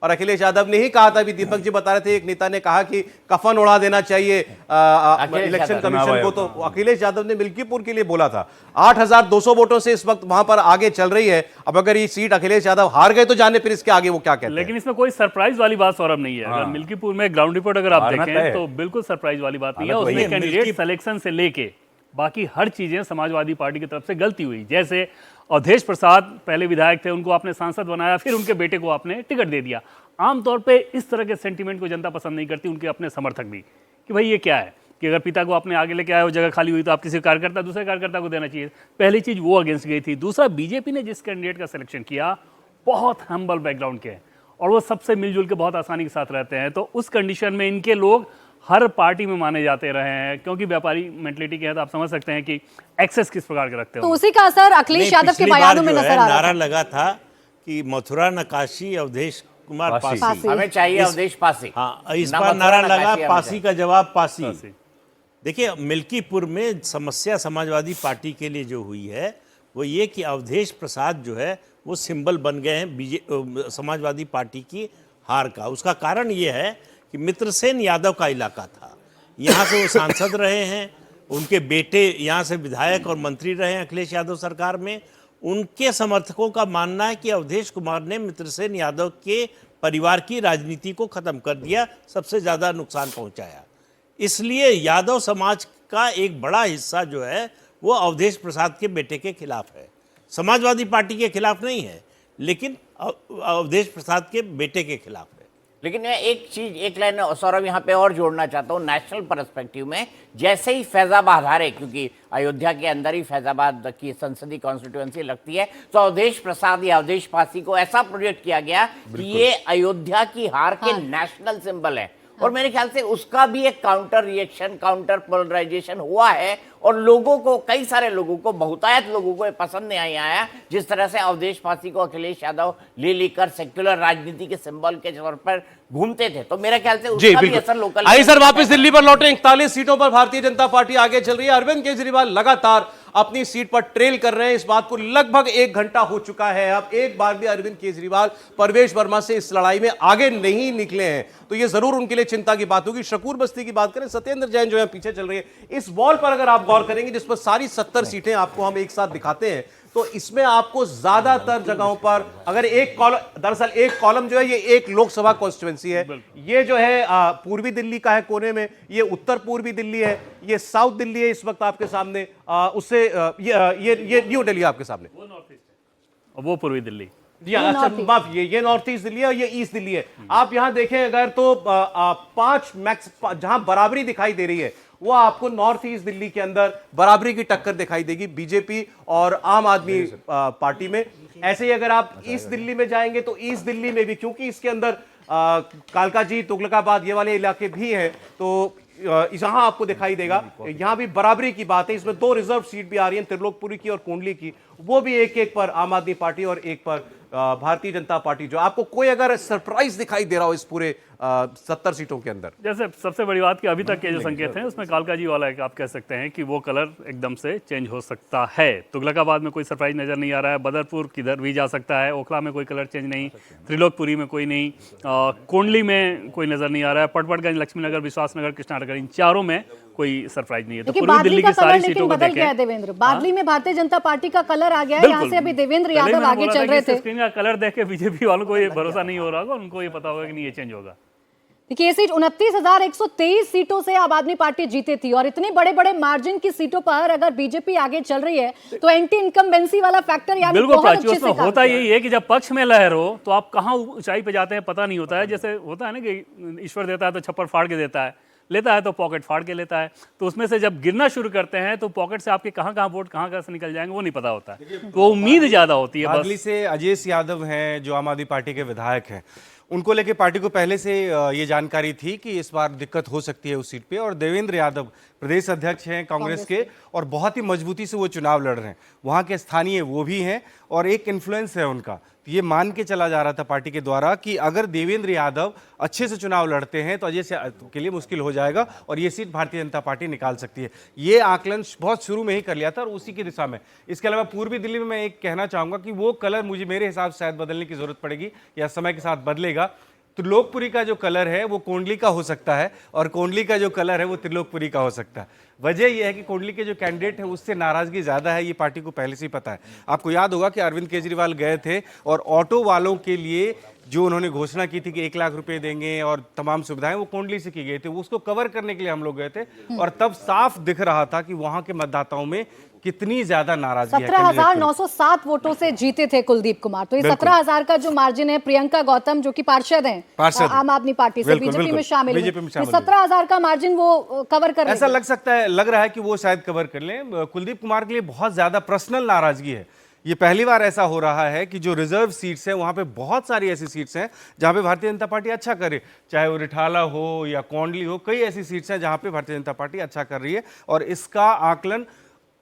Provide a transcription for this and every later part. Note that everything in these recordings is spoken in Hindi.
और अखिलेश यादव ने ही कहा था, अभी दीपक जी बता रहे थे, एक नेता ने कहा कि कफन उड़ा देना चाहिए इलेक्शन कमीशन को, तो अखिलेश यादव ने मिल्कीपुर के लिए बोला था। 8,200 वोटों से इस वक्त वहां पर आगे चल रही है। अब अगर ये सीट अखिलेश यादव हार गए तो जाने फिर इसके आगे वो क्या कहते हैं। लेकिन इसमें कोई सरप्राइज वाली बात सौरभ नहीं है। अगर मिल्कीपुर में ग्राउंड रिपोर्ट अगर आप देखें तो बिल्कुल सरप्राइज वाली बात नहीं है। उसमें कैंडिडेट सिलेक्शन से लेके बाकी हर चीजें समाजवादी पार्टी की तरफ से गलती हुई। जैसे अवधेश प्रसाद पहले विधायक थे, उनको आपने सांसद बनाया, फिर उनके बेटे को आपने टिकट दे दिया। आमतौर पे इस तरह के सेंटीमेंट को जनता पसंद नहीं करती, उनके अपने समर्थक भी, कि भाई ये क्या है कि अगर पिता को आपने आगे लेके आए हो, जगह खाली हुई तो आप किसी कार्यकर्ता दूसरे कार्यकर्ता को देना चाहिए। पहली चीज वो अगेंस्ट गई थी। दूसरा, बीजेपी ने जिस कैंडिडेट का सिलेक्शन किया बहुत हम्बल बैकग्राउंड के हैं और वो सबसे मिलजुल के बहुत आसानी के साथ रहते हैं, तो उस कंडीशन में इनके लोग हर पार्टी में माने जाते रहे हैं, क्योंकि व्यापारी मेंटलिटी के है, तो आप समझ सकते हैं कि एक्सेस किस प्रकार के रखते हैं। तो उसी का असर अखिलेश यादव के बयानों में नजर आ रहा नारा लगा था कि मथुरा नकाशी अवधेश कुमार पासी, हमें चाहिए अवधेश पासी। हाँ, इस बार नारा लगा पासी का जवाब पासी। देखिए, मिल्कीपुर में समस्या समाजवादी पार्टी के लिए जो हुई है वो ये कि अवधेश प्रसाद जो है वो सिंबल बन गए हैं समाजवादी पार्टी की हार का। उसका कारण ये है कि मित्रसेन यादव का इलाका था, यहाँ से वो सांसद रहे हैं, उनके बेटे यहाँ से विधायक और मंत्री रहे हैं अखिलेश यादव सरकार में। उनके समर्थकों का मानना है कि अवधेश कुमार ने मित्रसेन यादव के परिवार की राजनीति को ख़त्म कर दिया, सबसे ज़्यादा नुकसान पहुँचाया। इसलिए यादव समाज का एक बड़ा हिस्सा जो है वो अवधेश प्रसाद के बेटे के खिलाफ है, समाजवादी पार्टी के खिलाफ नहीं है, लेकिन अवधेश प्रसाद के बेटे के खिलाफ है। लेकिन मैं एक चीज, एक लाइन सौरभ यहाँ पे और जोड़ना चाहता हूँ। नेशनल पर्सपेक्टिव में जैसे ही फैजाबाद हारे, क्योंकि अयोध्या के अंदर ही फैजाबाद की संसदीय कॉन्स्टिट्यूएंसी लगती है, तो अवधेश प्रसाद या अवधेश पासी को ऐसा प्रोजेक्ट किया गया कि ये अयोध्या की हार के नेशनल सिंबल है। और मेरे ख्याल से उसका भी एक काउंटर रिएक्शन, काउंटर पोलराइजेशन हुआ है और लोगों को, कई सारे लोगों को, बहुतायत लोगों को ये पसंद नहीं आया जिस तरह से अवधेश पासी को अखिलेश यादव ले लेकर सेक्युलर राजनीति के सिंबल के तौर पर घूमते थे। तो मेरे ख्याल से उसका भी असर लोकल। आइए सर वापस दिल्ली पर लौटे। 41 सीटों पर भारतीय जनता पार्टी आगे चल रही है। अरविंद केजरीवाल लगातार अपनी सीट पर ट्रेल कर रहे हैं। इस बात को लगभग 1 घंटा हो चुका है। अब एक बार भी अरविंद केजरीवाल परवेश वर्मा से इस लड़ाई में आगे नहीं निकले हैं, तो यह जरूर उनके लिए चिंता की बात होगी। शकूर बस्ती की बात करें, सत्येंद्र जैन जो है पीछे चल रही है। इस वॉल पर अगर आप गौर करेंगे जिस पर सारी 70 सीटें आपको हम एक साथ दिखाते हैं, तो इसमें आपको ज्यादातर जगहों पर अगर एक कॉलम, दरअसल एक कॉलम जो है ये एक लोकसभा कॉन्स्टिट्यूएंसी है, ये जो है पूर्वी दिल्ली का है कोने में, ये उत्तर पूर्वी दिल्ली है, ये साउथ दिल्ली है इस वक्त आपके सामने, उससे ये न्यू दिल्ली आपके सामने, वो नॉर्थ ईस्ट है, वो पूर्वी दिल्ली। माफ, ये नॉर्थ ईस्ट दिल्ली है और ये ईस्ट दिल्ली है। आप यहां देखें अगर तो 5 मैक्स जहां बराबरी दिखाई दे रही है वो आपको नॉर्थ ईस्ट दिल्ली के अंदर बराबरी की टक्कर दिखाई देगी बीजेपी और आम आदमी पार्टी में। ऐसे ही अगर आप ईस्ट दिल्ली में जाएंगे तो ईस्ट दिल्ली में भी, क्योंकि इसके अंदर कालकाजी, तुगलकाबाद ये वाले इलाके भी हैं, तो यहां आपको दिखाई देगा यहां भी बराबरी की बात है। इसमें 2 रिजर्व सीट भी आ रही हैं, त्रिलोकपुरी की और कोंडली की, वो भी एक पर आम आदमी पार्टी और एक पर भारतीय जनता पार्टी। जो आपको कोई अगर सरप्राइज दिखाई दे रहा हो इस पूरे 70 सीटों के अंदर, जैसे सबसे बड़ी बात कि अभी तक के जो संकेत हैं उसमें कालकाजी वाला है, आप कह सकते हैं कि वो कलर एकदम से चेंज हो सकता है। तुगलकाबाद में कोई सरप्राइज नजर नहीं आ रहा है, बदरपुर किधर भी जा सकता है, ओखला में कोई कलर चेंज नहीं, त्रिलोकपुरी में कोई नहीं, कोंडली में कोई नजर नहीं आ रहा है, पटपटगंज, लक्ष्मीनगर, विश्वासनगर, कृष्णानगर, इन चारों में कोई सरप्राइज नहीं है। तो पूर्वी दिल्ली की सारी सीटों को बदल गया है देवेंद्र, बादली में भारतीय जनता पार्टी का कलर आ गया है। यहाँ से अभी देवेंद्र यादव आगे चल रहे थे। स्क्रीन का कलर देख के बीजेपी वालों को ये भरोसा नहीं हो रहा होगा, उनको ये पता होगा कि नहीं ये चेंज होगा। देखिए, ये सीट 29,123 सीटों से आम आदमी पार्टी जीती थी और इतने बड़े बड़े मार्जिन की सीटों पर अगर बीजेपी आगे चल रही है तो एंटी इनकम्बेंसी वाला फैक्टर यानी बिल्कुल प्राची, उसमें होता यही है कि जब पक्ष में लहर हो तो आप कहां ऊंचाई पे जाते हैं पता नहीं होता है। जैसे होता है ना कि ईश्वर देता है तो छप्पर फाड़ के देता है, लेता है तो पॉकेट फाड़ के लेता है, तो उसमें से जब गिरना शुरू करते हैं तो पॉकेट से आपके कहां वोट कहां से निकल जाएंगे वो नहीं पता होता है, तो उम्मीद ज्यादा होती है। बादली से अजय यादव हैं जो आम आदमी पार्टी के विधायक हैं, उनको लेके पार्टी को पहले से ये जानकारी थी कि इस बार दिक्कत हो सकती है उस सीट पे, और देवेंद्र यादव प्रदेश अध्यक्ष हैं कांग्रेस के और बहुत ही मजबूती से वो चुनाव लड़ रहे हैं, वहाँ के स्थानीय वो भी हैं और एक इन्फ्लुएंस है उनका। तो ये मान के चला जा रहा था पार्टी के द्वारा कि अगर देवेंद्र यादव अच्छे से चुनाव लड़ते हैं तो अजय से के लिए मुश्किल हो जाएगा और ये सीट भारतीय जनता पार्टी निकाल सकती है। ये आकलन बहुत शुरू में ही कर लिया था और उसी की दिशा में। इसके अलावा पूर्वी दिल्ली में मैं एक कहना चाहूँगा कि वो कलर मेरे हिसाब से शायद बदलने की जरूरत पड़ेगी या समय के साथ बदलेगा, त्रिलोकपुरी का जो कलर है वो कोंडली का हो सकता है और कोंडली का जो कलर है वो त्रिलोकपुरी का हो सकता है। वजह यह है कि कोंडली के जो कैंडिडेट है उससे नाराजगी ज्यादा है, ये पार्टी को पहले से ही पता है। आपको याद होगा कि अरविंद केजरीवाल गए थे और ऑटो वालों के लिए जो उन्होंने घोषणा की थी कि 1 लाख रुपए देंगे और तमाम सुविधाएं, वो कोंडली से की गई थी। उसको कवर करने के लिए हम लोग गए थे और तब साफ दिख रहा था कि वहां के मतदाताओं में कितनी ज्यादा नाराजगी है। 17,907 वोटों से जीते थे कुलदीप कुमार। तो ये 17,000 का जो मार्जिन है, प्रियंका गौतम जो कि पार्षद हैं आम आदमी पार्टी से, बीजेपी में शामिल हुए, 17,000 का मार्जिन वो कवर कर रहे हैं। ऐसा लग रहा है कि वो शायद कवर कर लें। कुलदीप कुमार के लिए बहुत ज्यादा पर्सनल नाराजगी है। ये पहली बार ऐसा हो रहा है कि जो रिजर्व सीट्स हैं वहां पे बहुत सारी ऐसी सीट्स हैं जहां पे भारतीय जनता पार्टी अच्छा करे, चाहे वो रिठाला हो या कोंडली हो, कई ऐसी सीट्स हैं जहां पे भारतीय जनता पार्टी अच्छा कर रही है और इसका आकलन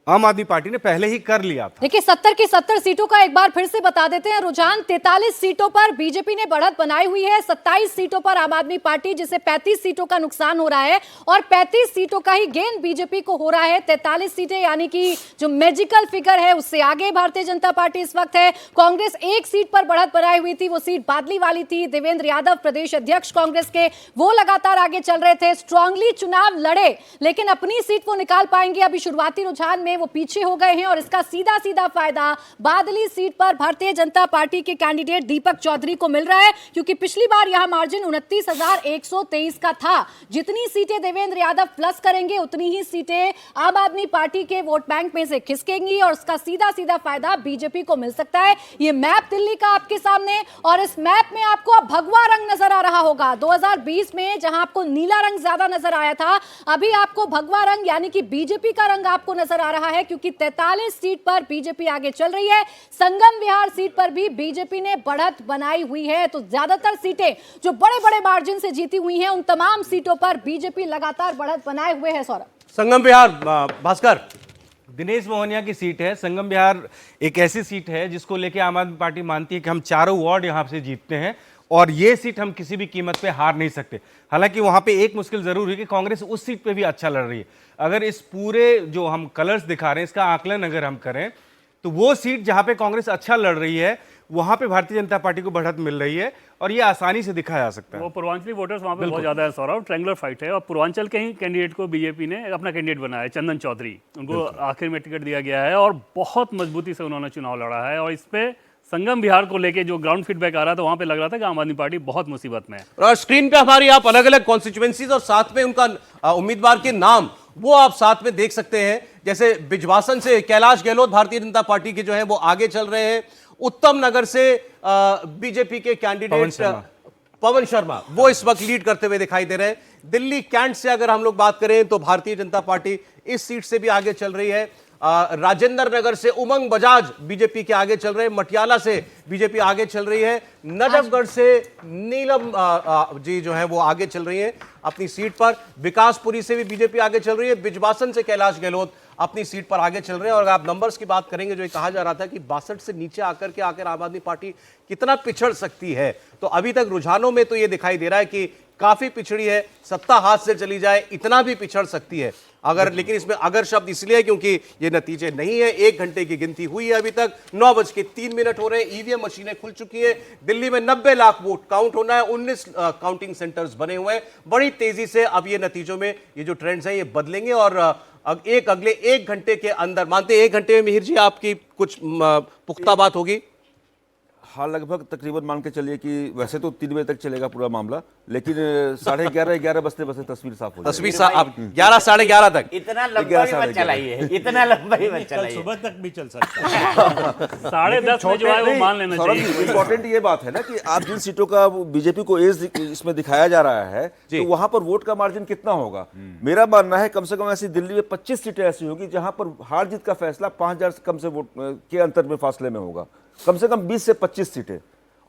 आम आदमी पार्टी ने पहले ही कर लिया था। देखिए 70 की 70 सीटों का एक बार फिर से बता देते हैं रुझान। 43 सीटों पर बीजेपी ने बढ़त बनाई हुई है, 27 सीटों पर आम आदमी पार्टी, जिसे 35 सीटों का नुकसान हो रहा है और 35 सीटों का ही गेन बीजेपी को हो रहा है। 43 सीटें यानी कि जो मैजिकल फिगर है उससे आगे भारतीय जनता पार्टी इस वक्त है। कांग्रेस 1 सीट पर बढ़त बनाई हुई थी, वो सीट बादली वाली थी। देवेंद्र यादव प्रदेश अध्यक्ष कांग्रेस के, वो लगातार आगे चल रहे थे, स्ट्रांगली चुनाव लड़े, लेकिन अपनी सीट वो निकाल पाएंगे। अभी शुरुआती रुझान में वो पीछे हो गए हैं और इसका सीधा सीधा फायदा बादली सीट पर भारतीय जनता पार्टी के कैंडिडेट दीपक चौधरी को मिल रहा है, क्योंकि पिछली बार यहां मार्जिन 29,123 का था। जितनी सीटें देवेंद्र यादव प्लस करेंगे उतनी ही सीटें आम आदमी पार्टी के वोट बैंक में से खिसकेंगी और उसका सीधा सीधा फायदा बीजेपी को मिल सकता है। ये मैप दिल्ली का आपके सामने, और इस मैप में आपको अब भगवा रंग नजर आ रहा होगा। 2020 में जहां आपको नीला रंग ज्यादा नजर आया था, अभी आपको भगवा रंग यानी कि बीजेपी का रंग आपको नजर आ रहा है, क्योंकि 43 सीट पर बीजेपी आगे चल रही है। संगम विहार सीट पर भी बीजेपी ने बढ़त बनाई हुई है। तो ज्यादातर सीटें जो बड़े बड़े मार्जिन से जीती हुई हैं, उन तमाम सीटों पर बीजेपी लगातार बढ़त बनाए हुए है। सौरभ, संगम बिहार, भास्कर, दिनेश मोहनिया की सीट है। संगम बिहार एक ऐसी सीट है जिसको लेके आम आदमी पार्टी मानती है कि हम चारों वार्ड यहां से जीतते हैं और ये सीट हम किसी भी कीमत पे हार नहीं सकते। हालांकि वहां पे एक मुश्किल जरूर है कि कांग्रेस उस सीट पे भी अच्छा लड़ रही है। अगर इस पूरे जो हम कलर्स दिखा रहे हैं इसका आकलन अगर हम करें तो वो सीट जहां पे कांग्रेस अच्छा लड़ रही है वहां पे भारतीय जनता पार्टी को बढ़त मिल रही है और ये आसानी से दिखाया जा सकता है। वो पूर्वांचली वोटर्स वहाँ पे बहुत ज्यादा है सौरभ, ट्रायंगुलर फाइट है और पूर्वांचल के ही कैंडिडेट को बीजेपी ने अपना कैंडिडेट बनाया है, चंदन चौधरी। उनको आखिर में टिकट दिया गया है और बहुत मजबूती से उन्होंने चुनाव लड़ा है। और इस पे संगम बिहार को लेके जो ग्राउंड फीडबैक आ रहा था, वहां पे लग रहा था कि आम आदमी पार्टी बहुत मुसीबत में है। और स्क्रीन पे हमारी आप अलग अलग कॉन्स्टिट्यूएंसीज और साथ में उनका उम्मीदवार के नाम वो आप साथ में देख सकते हैं। जैसे बिजवासन से कैलाश गहलोत भारतीय जनता पार्टी के जो है वो आगे चल रहे हैं। उत्तम नगर से बीजेपी के कैंडिडेट पवन शर्मा वो इस वक्त लीड करते हुए दिखाई दे रहे हैं। दिल्ली कैंट से अगर हम लोग बात करें तो भारतीय जनता पार्टी इस सीट से भी आगे चल रही है। राजेंद्र नगर से उमंग बजाज बीजेपी के आगे चल रहे हैं। मटियाला से बीजेपी आगे चल रही है। नजफगढ़ से नीलम जी जो है वो आगे चल रही हैं अपनी सीट पर। विकासपुरी से भी बीजेपी आगे चल रही है। बिजवासन से कैलाश गहलोत अपनी सीट पर आगे चल रहे हैं। और अगर आप नंबर्स की बात करेंगे, जो ये कहा जा रहा था कि 62 से नीचे आकर के आम आदमी पार्टी कितना पिछड़ सकती है, तो अभी तक रुझानों में तो ये दिखाई दे रहा है कि काफी पिछड़ी है। सत्ता हाथ से चली जाए इतना भी पिछड़ सकती है अगर, लेकिन इसमें अगर शब्द इसलिए क्योंकि ये नतीजे नहीं है। 1 घंटे की गिनती हुई है अभी तक, 9:03 हो रहे हैं। ईवीएम मशीनें खुल चुकी हैं। दिल्ली में 90 लाख वोट काउंट होना है। 19 काउंटिंग सेंटर्स बने हुए हैं। बड़ी तेजी से अब ये नतीजों में ये जो ट्रेंड्स हैं ये बदलेंगे और अगले 1 घंटे के अंदर, मानते 1 घंटे में मिहिर जी आपकी कुछ पुख्ता बात होगी? हाँ, लगभग तकरीबन मान के चलिए कि वैसे तो 3 बजे तक चलेगा पूरा मामला, लेकिन 11:30 बजते बजते तस्वीर साफ हो जाएगी। तस्वीर साफ 11 साढ़े 11 तक। इतना लंबा भी मत चलाइए, इतना लंबा भी मत चलाइए, सुबह तक भी चल सकता है। 10:30 में जो है वो मान लेना चाहिए। इम्पोर्टेंट ये बात है ना कि आप जिन सीटों का बीजेपी को एज इसमें दिखाया जा रहा है तो वहां पर वोट का मार्जिन कितना होगा? मेरा मानना है कम से कम ऐसी दिल्ली में 25 सीटें ऐसी होगी जहां पर हार जीत का फैसला 5,000 से कम से वोट के अंतर में फासले में होगा। कम से कम 20 से 25 सीटें,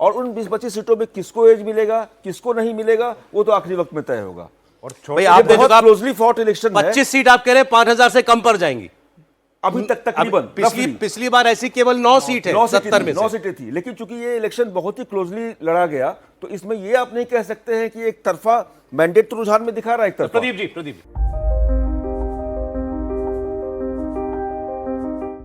और उन 20-25 सीटों में किसको एज मिलेगा किसको नहीं मिलेगा वो तो आखिरी वक्त में तय होगा। और भाई आप बहुत क्लोजली फॉट इलेक्शन है। 25 सीट आप कह रहे हैं 5,000 से कम पर जाएंगी अभी तक तकरीबन। पिछली बार ऐसी केवल 9 सीट है, 70 में 9 सीटें थी, लेकिन चूंकि ये इलेक्शन बहुत ही क्लोजली लड़ा गया तो इसमें ये आप नहीं कह सकते हैं कि एक तरफा मैंडेट तो रुझान में दिखा रहा है एक तरफा। प्रदीप जी